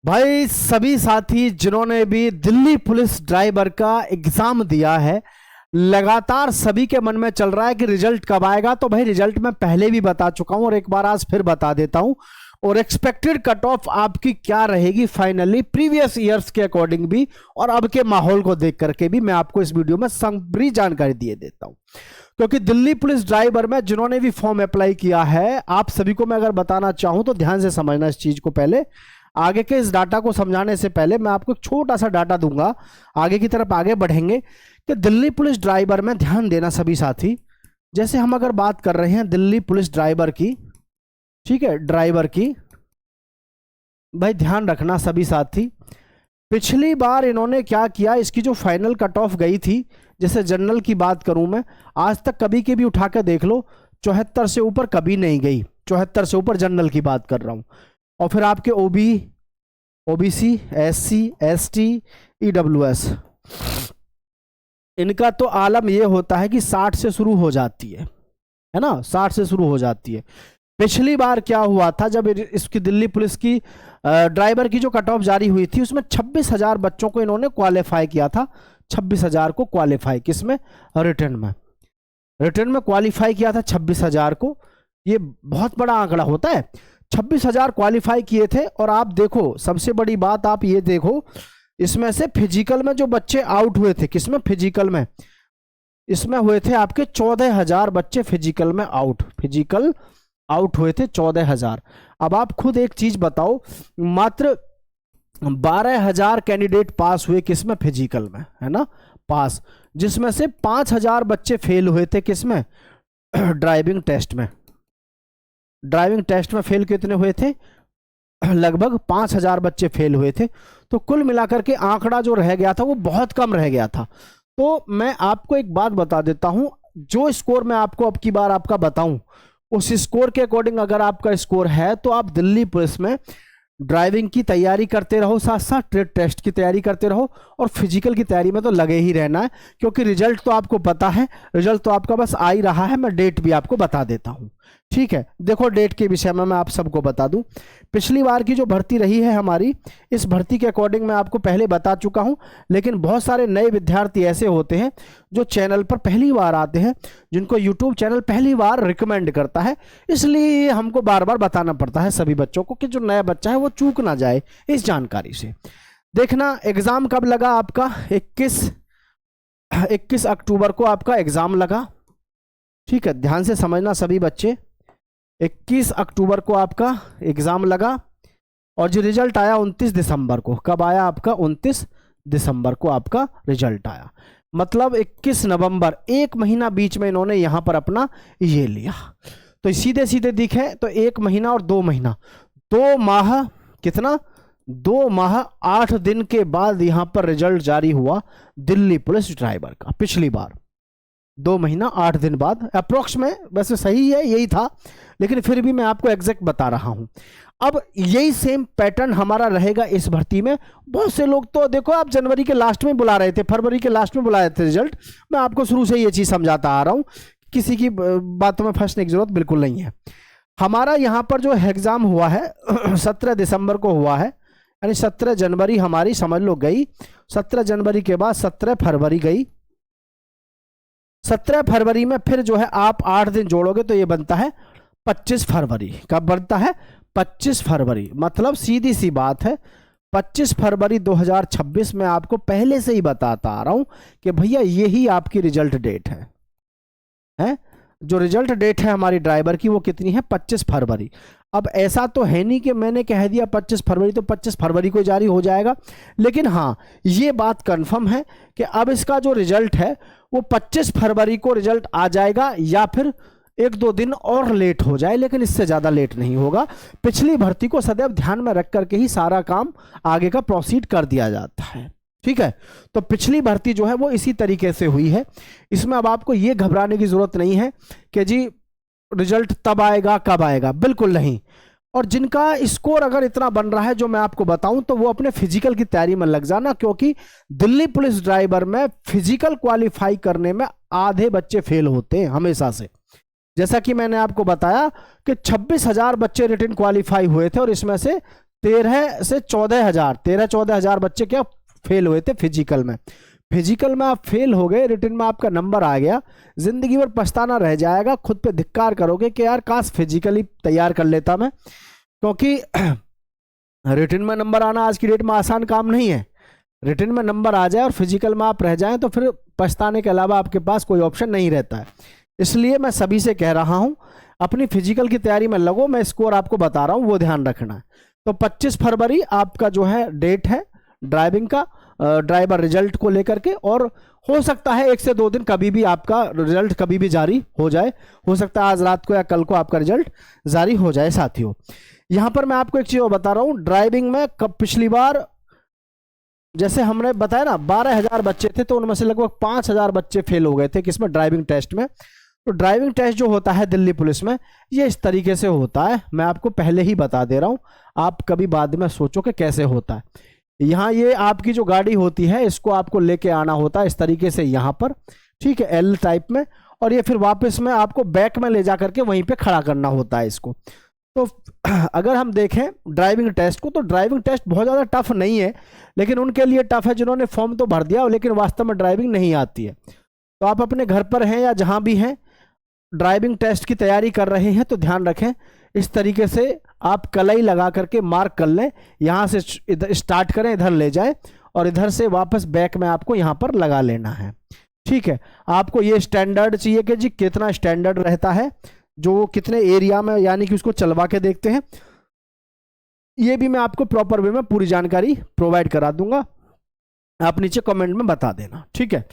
भाई सभी साथी जिन्होंने भी दिल्ली पुलिस ड्राइवर का एग्जाम दिया है, लगातार सभी के मन में चल रहा है कि रिजल्ट कब आएगा। तो भाई रिजल्ट मैं पहले भी बता चुका हूं और एक बार आज फिर बता देता हूं। और एक्सपेक्टेड कट ऑफ आपकी क्या रहेगी फाइनली प्रीवियस ईयर्स के अकॉर्डिंग भी और अब के माहौल को देख करके भी मैं आपको इस वीडियो में संपूर्ण जानकारी दिए देता हूं। क्योंकि दिल्ली पुलिस ड्राइवर में जिन्होंने भी फॉर्म अप्लाई किया है, आप सभी को मैं अगर बताना चाहूं तो ध्यान से समझना इस चीज को। पहले आगे के इस डाटा को समझाने से पहले मैं आपको एक छोटा सा डाटा दूंगा, आगे की तरफ आगे बढ़ेंगे। कि दिल्ली पुलिस ड्राइवर में ध्यान देना सभी साथी, जैसे हम अगर बात कर रहे हैं दिल्ली पुलिस ड्राइवर की, ठीक है, ड्राइवर की, भाई ध्यान रखना सभी साथी। पिछली बार इन्होंने क्या किया, इसकी जो फाइनल कट ऑफ गई थी, जैसे जनरल की बात करूं मैं, आज तक कभी के भी उठा के देख लो 74 से ऊपर कभी नहीं गई। 74 से ऊपर जनरल की बात कर रहा हूं। और फिर आपके ओबीसी, एससी, एसटी, ईडब्ल्यूएस, इनका तो आलम यह होता है कि 60 से शुरू हो जाती है ना, 60 से शुरू हो जाती है। पिछली बार क्या हुआ था, जब इसकी दिल्ली पुलिस की ड्राइवर की जो कट ऑफ जारी हुई थी, उसमें 26,000 बच्चों को इन्होंने क्वालिफाई किया था। 26,000 को क्वालिफाई, किसमें, रिटर्न में। रिटर्न में क्वालिफाई किया था 26,000 को। ये बहुत बड़ा आंकड़ा होता है। 26,000 क्वालिफाई किए थे। और आप देखो, सबसे बड़ी बात आप ये देखो, इसमें से फिजिकल में जो बच्चे आउट हुए थे, किसमें, फिजिकल में, इसमें हुए थे आपके 14,000 बच्चे फिजिकल में फिजिकल आउट हुए थे 14,000। अब आप खुद एक चीज बताओ, मात्र 12,000 कैंडिडेट पास हुए किसमें, फिजिकल में, है ना, पास, जिसमें से 5,000 बच्चे फेल हुए थे किसमें, ड्राइविंग टेस्ट में। ड्राइविंग टेस्ट में फेल कितने हुए थे, लगभग 5,000 बच्चे फेल हुए थे। तो कुल मिलाकर के आंकड़ा जो रह गया था वो बहुत कम रह गया था। तो मैं आपको एक बात बता देता हूं, जो स्कोर मैं आपको अब की बार आपका बताऊं, उस स्कोर के अकॉर्डिंग अगर आपका स्कोर है तो आप दिल्ली पुलिस में ड्राइविंग की तैयारी करते रहो, साथ साथ ट्रेड टेस्ट की तैयारी करते रहो, और फिजिकल की तैयारी में तो लगे ही रहना है। क्योंकि रिजल्ट तो आपको पता है, रिजल्ट तो आपका बस आ ही रहा है। मैं डेट भी आपको बता देता हूं, ठीक है। देखो, डेट के विषय में मैं आप सबको बता दूं, पिछली बार की जो भर्ती रही है हमारी, इस भर्ती के अकॉर्डिंग मैं आपको पहले बता चुका हूं। लेकिन बहुत सारे नए विद्यार्थी ऐसे होते हैं जो चैनल पर पहली बार आते हैं, जिनको यूट्यूब चैनल पहली बार रिकमेंड करता है, इसलिए हमको बार बार बताना पड़ता है सभी बच्चों को कि जो नया बच्चा है वो चूक ना जाए इस जानकारी से। देखना, एग्जाम कब लगा आपका, 21 अक्टूबर को आपका एग्जाम लगा, ठीक है, ध्यान से समझना सभी बच्चे। 21 अक्टूबर को आपका एग्जाम लगा और जो रिजल्ट आया 29 दिसंबर को। कब आया आपका, 29 दिसंबर को आपका रिजल्ट आया। मतलब 21 नवंबर, एक महीना बीच में इन्होंने यहां पर अपना ये लिया। तो सीधे सीधे दिखे तो 1 महीना और 2 महीना, 2 माह, कितना, 2 माह 8 दिन के बाद यहां पर रिजल्ट जारी हुआ दिल्ली पुलिस ड्राइवर का। पिछली बार 2 महीना 8 दिन बाद अप्रोक्स में, वैसे सही है, यही था, लेकिन फिर भी मैं आपको एग्जैक्ट बता रहा हूं। अब यही सेम पैटर्न हमारा रहेगा इस भर्ती में। बहुत से लोग तो देखो, आप जनवरी के लास्ट में बुला रहे थे, फरवरी के लास्ट में बुलाए थे रिजल्ट। मैं आपको शुरू से ये चीज समझाता आ रहा हूं, किसी की बातों में फंसने की जरूरत बिल्कुल नहीं है। हमारा यहां पर जो एग्जाम हुआ है 17 दिसंबर को हुआ है, यानी 17 जनवरी हमारी समझ लो गई। 17 जनवरी के बाद 17 फरवरी गई। 17 फरवरी में फिर जो है आप 8 दिन जोड़ोगे तो ये बनता है 25 फरवरी। कब बनता है, 25 फरवरी। मतलब सीधी सी बात है, 25 फरवरी 2026 में आपको पहले से ही बताता आ रहा हूं कि भैया यही आपकी रिजल्ट डेट है। जो रिजल्ट डेट है हमारी ड्राइवर की वो कितनी है, 25 फरवरी। अब ऐसा तो है नहीं कि मैंने कह दिया 25 फरवरी तो 25 फरवरी को जारी हो जाएगा। लेकिन हाँ, ये बात कंफर्म है कि अब इसका जो रिजल्ट है वो 25 फरवरी को रिजल्ट आ जाएगा, या फिर 1-2 दिन और लेट हो जाए, लेकिन इससे ज्यादा लेट नहीं होगा। पिछली भर्ती को सदैव ध्यान में रख करके ही सारा काम आगे का प्रोसीड कर दिया जाता है, ठीक है। तो पिछली भर्ती जो है वो इसी तरीके से हुई है। इसमें अब आपको ये घबराने की जरूरत नहीं है कि जी रिजल्ट तब आएगा कब आएगा, बिल्कुल नहीं। और जिनका स्कोर अगर इतना बन रहा है जो मैं आपको बताऊं, तो वो अपने फिजिकल की तैयारी में लग जाना, क्योंकि दिल्ली पुलिस ड्राइवर में फिजिकल क्वालिफाई करने में आधे बच्चे फेल होते हैं हमेशा से। जैसा कि मैंने आपको बताया कि 26,000 बच्चे रिटन क्वालिफाई हुए थे और इसमें से 13 से 14,000, 13-14,000 बच्चे क्या फेल हुए थे फिजिकल में। फिजिकल में आप फेल हो गए, रिटर्न में आपका नंबर आ गया, जिंदगी भर पछताना रह जाएगा, खुद पे धिक्कार करोगे कि यार काश फिजिकली तैयार कर लेता मैं, क्योंकि रिटर्न में नंबर आना आज की डेट में आसान काम नहीं है। रिटर्न में नंबर आ जाए और फिजिकल में आप रह जाएं तो फिर पछताने के अलावा आपके पास कोई ऑप्शन नहीं रहता है। इसलिए मैं सभी से कह रहा हूं अपनी फिजिकल की तैयारी में लगो, मैं स्कोर आपको बता रहा हूं वो ध्यान रखना है। तो 25 फरवरी आपका जो है डेट है ड्राइविंग का, ड्राइवर रिजल्ट को लेकर के, और हो सकता है 1 से 2 दिन कभी भी आपका रिजल्ट कभी भी जारी हो जाए, हो सकता है आज रात को या कल को आपका रिजल्ट जारी हो जाए। साथियों यहां पर मैं आपको एक चीज और बता रहा हूं, ड्राइविंग में कब पिछली बार जैसे हमने बताया ना 12,000 बच्चे थे तो उनमें से लगभग 5,000 बच्चे फेल हो गए थे किसमें, ड्राइविंग टेस्ट में। तो ड्राइविंग टेस्ट जो होता है दिल्ली पुलिस में ये इस तरीके से होता है, मैं आपको पहले ही बता दे रहा हूं, आप कभी बाद में सोचो कि कैसे होता है। यहाँ ये आपकी जो गाड़ी होती है इसको आपको लेके आना होता है इस तरीके से यहाँ पर, ठीक है, एल टाइप में, और ये फिर वापस में आपको बैक में ले जा करके वहीं पे खड़ा करना होता है इसको। तो अगर हम देखें ड्राइविंग टेस्ट को, तो ड्राइविंग टेस्ट बहुत ज़्यादा टफ नहीं है, लेकिन उनके लिए टफ है जिन्होंने फॉर्म तो भर दिया लेकिन वास्तव में ड्राइविंग नहीं आती है। तो आप अपने घर पर हैं या जहाँ भी हैं ड्राइविंग टेस्ट की तैयारी कर रहे हैं तो ध्यान रखें इस तरीके से आप कलाई लगा करके मार्क कर लें, यहाँ से इधर स्टार्ट करें, इधर ले जाएं और इधर से वापस बैक में आपको यहाँ पर लगा लेना है, ठीक है। आपको ये स्टैंडर्ड चाहिए कि जी कितना स्टैंडर्ड रहता है, जो कितने एरिया में, यानी कि उसको चलवा के देखते हैं, ये भी मैं आपको प्रॉपर वे में पूरी जानकारी प्रोवाइड करा दूंगा, आप नीचे कमेंट में बता देना, ठीक है।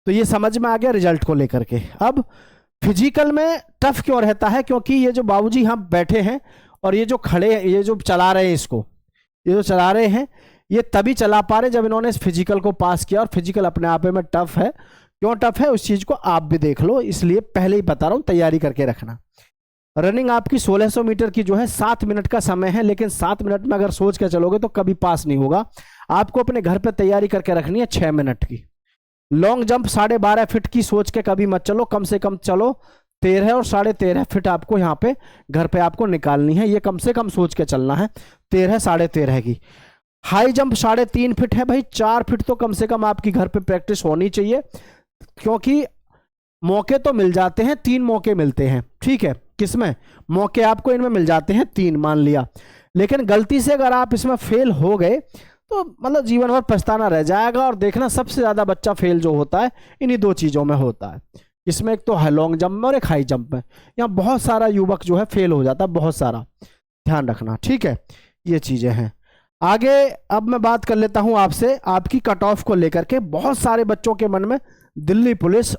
तो ये समझ में आ गया रिजल्ट को लेकर के। अब फिजिकल में टफ क्यों रहता है, क्योंकि ये जो बाबूजी यहाँ बैठे हैं और ये जो खड़े, ये जो चला रहे हैं इसको, ये जो चला रहे हैं ये तभी चला पा रहे जब इन्होंने इस फिजिकल को पास किया, और फिजिकल अपने आप में टफ है। क्यों टफ है उस चीज को आप भी देख लो, इसलिए पहले ही बता रहा हूं तैयारी करके रखना। रनिंग आपकी 1600 मीटर की जो है 7 मिनट का समय है, लेकिन 7 मिनट में अगर सोच के चलोगे तो कभी पास नहीं होगा। आपको अपने घर पे तैयारी करके रखनी है 6 मिनट की। लॉन्ग जंप 12.5 फीट की सोच के कभी मत चलो, कम से कम चलो 13 और 13.5 फीट आपको यहाँ पे घर पे आपको निकालनी है, ये कम से कम सोच के चलना है 13 13.5 की। हाई जंप 3.5 फीट है भाई, 4 फीट तो कम से कम आपकी घर पे प्रैक्टिस होनी चाहिए, क्योंकि मौके तो मिल जाते हैं, 3 मौके मिलते हैं, ठीक है। किसमें मौके आपको इनमें मिल जाते हैं 3 मान लिया, लेकिन गलती से अगर आप इसमें फेल हो गए तो मतलब जीवन भर पछताना रह जाएगा। और देखना सबसे ज्यादा बच्चा फेल जो होता है इन्हीं 2 चीजों में होता है, इसमें एक तो है लॉन्ग जंप में और एक हाई जंप में। यहाँ बहुत सारा युवक जो है फेल हो जाता है, बहुत सारा, ध्यान रखना, ठीक है। ये चीजें हैं। आगे अब मैं बात कर लेता हूं आपसे आपकी कट ऑफ को लेकर के। बहुत सारे बच्चों के मन में Delhi police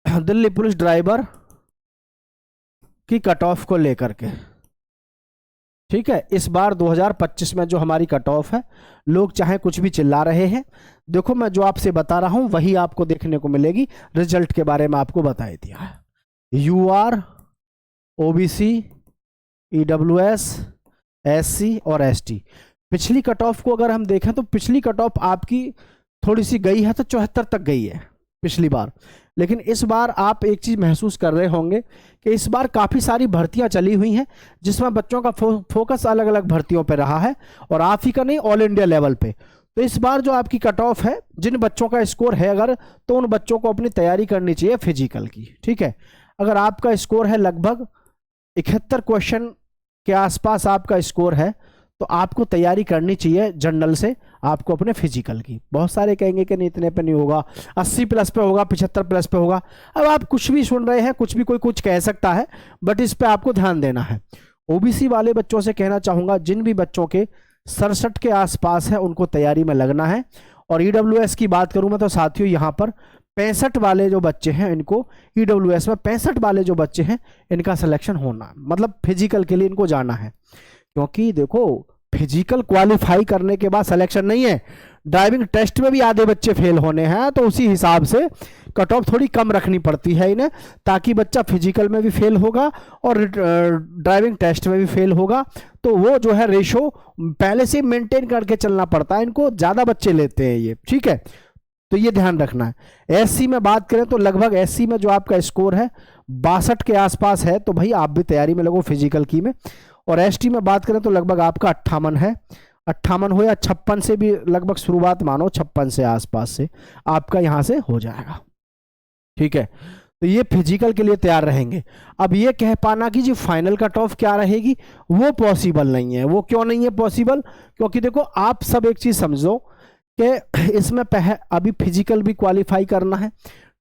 Delhi police driver की कट ऑफ को लेकर के, ठीक है। इस बार 2025 में जो हमारी कट ऑफ है, लोग चाहे कुछ भी चिल्ला रहे हैं, देखो मैं जो आपसे बता रहा हूं वही आपको देखने को मिलेगी। रिजल्ट के बारे में आपको बता दिया है, यूआर, ओबीसी, ईडब्ल्यूएस, एससी और एसटी। पिछली कट ऑफ को अगर हम देखें तो पिछली कट ऑफ आपकी थोड़ी सी गई है, तो 74 तक गई है पिछली बार। लेकिन इस बार आप एक चीज महसूस कर रहे होंगे कि इस बार काफी सारी भर्तियां चली हुई हैं, जिसमें बच्चों का फोकस अलग अलग भर्तियों पे रहा है, और आप ही का नहीं, ऑल इंडिया लेवल पे। तो इस बार जो आपकी कट ऑफ है, जिन बच्चों का स्कोर है अगर, तो उन बच्चों को अपनी तैयारी करनी चाहिए फिजिकल की, ठीक है। अगर आपका स्कोर है लगभग 71 क्वेश्चन के आसपास आपका स्कोर है, तो आपको तैयारी करनी चाहिए जनरल से आपको अपने फिजिकल की। बहुत सारे कहेंगे कि नहीं इतने पे नहीं होगा, 80 प्लस पे होगा, 75 प्लस पे होगा। अब आप कुछ भी सुन रहे हैं, कुछ भी कोई कुछ कह सकता है, बट इस पे आपको ध्यान देना है। ओबीसी वाले बच्चों से कहना चाहूंगा, जिन भी बच्चों के 67 के आसपास है उनको तैयारी में लगना है। और ईडब्ल्यूएस की बात करूं मैं तो साथियों यहाँ पर 65 वाले जो बच्चे हैं इनको, ईडब्ल्यूएस में 65 वाले जो बच्चे हैं इनका सिलेक्शन होना, मतलब फिजिकल के लिए इनको जाना है। क्योंकि देखो फिजिकल क्वालिफाई करने के बाद सिलेक्शन नहीं है, ड्राइविंग टेस्ट में भी आधे बच्चे फेल होने हैं, तो उसी हिसाब से कट ऑफ थोड़ी कम रखनी पड़ती है इन्हें, ताकि बच्चा फिजिकल में भी फेल होगा और ड्राइविंग टेस्ट में भी फेल होगा। तो वो जो है रेशो पहले से मेंटेन करके चलना पड़ता है, इनको ज़्यादा बच्चे लेते हैं ये, ठीक है। तो ये ध्यान रखना है। एससी में बात करें तो लगभग एससी में जो आपका स्कोर है 62 के आसपास है तो भाई आप भी तैयारी में लगो फिजिकल की में। और एसटी में बात करें तो लगभग आपका 58 है, 58 हो या 56 से भी लगभग शुरुआत मानो 56 से आसपास से आपका यहाँ से हो जाएगा। ठीक है, तो ये फिजिकल के लिए तैयार रहेंगे। अब ये कह पाना कि जी फाइनल कट ऑफ क्या रहेगी, वो पॉसिबल नहीं है। वो क्यों नहीं है पॉसिबल? क्योंकि देखो आप सब एक चीज समझो कि इसमें अभी फिजिकल भी क्वालिफाई करना है,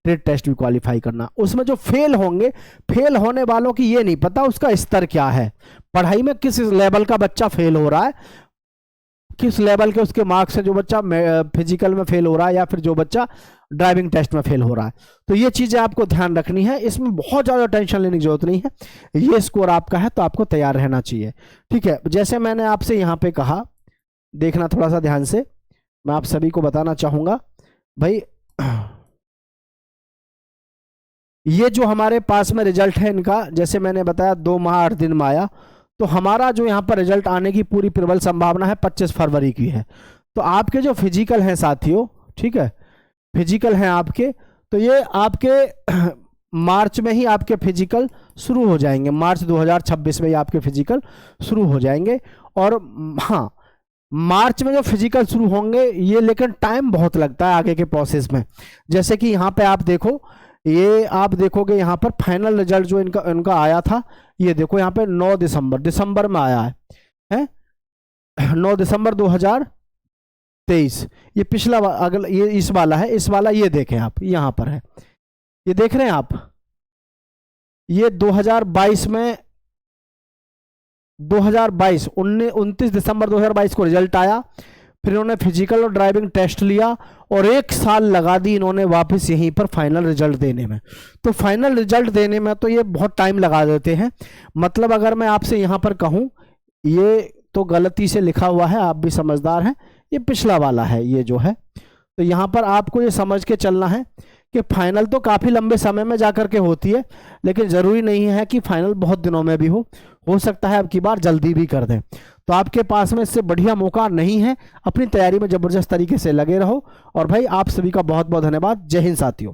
ट्रेड टेस्ट भी क्वालिफाई करना। उसमें जो फेल होंगे, फेल होने वालों की ये नहीं पता उसका स्तर क्या है, पढ़ाई में किस लेवल का बच्चा फेल हो रहा है, किस लेवल के उसके मार्क्स है जो बच्चा फिजिकल में फेल हो रहा है या फिर जो बच्चा ड्राइविंग टेस्ट में फेल हो रहा है। तो ये चीजें आपको ध्यान रखनी है, इसमें बहुत ज्यादा टेंशन लेने की जरूरत नहीं है। ये स्कोर आपका है तो आपको तैयार रहना चाहिए। ठीक है, जैसे मैंने आपसे यहाँ पे कहा, देखना थोड़ा सा ध्यान से, मैं आप सभी को बताना चाहूंगा भाई, ये जो हमारे पास में रिजल्ट है इनका, जैसे मैंने बताया 2 माह 8 दिन में आया, तो हमारा जो यहाँ पर रिजल्ट आने की पूरी प्रबल संभावना है 25 फरवरी की है। तो आपके जो फिजिकल हैं साथियों, ठीक है, फिजिकल हैं आपके, तो ये आपके मार्च में ही आपके फिजिकल शुरू हो जाएंगे, मार्च 2026 में ही आपके फिजिकल शुरू हो जाएंगे। और हाँ, मार्च में जो फिजिकल शुरू होंगे ये, लेकिन टाइम बहुत लगता है आगे के प्रोसेस में। जैसे कि यहाँ पे आप देखो, ये आप देखोगे यहाँ पर फाइनल रिजल्ट जो इनका आया था, ये देखो यहाँ पे 9 दिसंबर में आया है 9 दिसंबर 2023। ये पिछला अगला, ये इस वाला है, इस वाला ये देखें आप, यहाँ पर है, ये देख रहे हैं आप, ये 2022 में 29 दिसंबर 2022 को रिजल्ट आया। फिर इन्होंने फिजिकल और ड्राइविंग टेस्ट लिया और 1 साल लगा दी इन्होंने वापस यहीं पर फाइनल रिजल्ट देने में। तो फाइनल रिजल्ट देने में तो ये बहुत टाइम लगा देते हैं। मतलब अगर मैं आपसे यहाँ पर कहूँ, ये तो गलती से लिखा हुआ है, आप भी समझदार हैं, ये पिछला वाला है ये जो है। तो यहाँ पर आपको ये समझ के चलना है कि फाइनल तो काफ़ी लंबे समय में जाकर के होती है, लेकिन ज़रूरी नहीं है कि फाइनल बहुत दिनों में भी हो सकता है अब की बार जल्दी भी कर दें। तो आपके पास में इससे बढ़िया मौका नहीं है, अपनी तैयारी में ज़बरदस्त तरीके से लगे रहो। और भाई आप सभी का बहुत बहुत धन्यवाद। जय हिंद साथियों।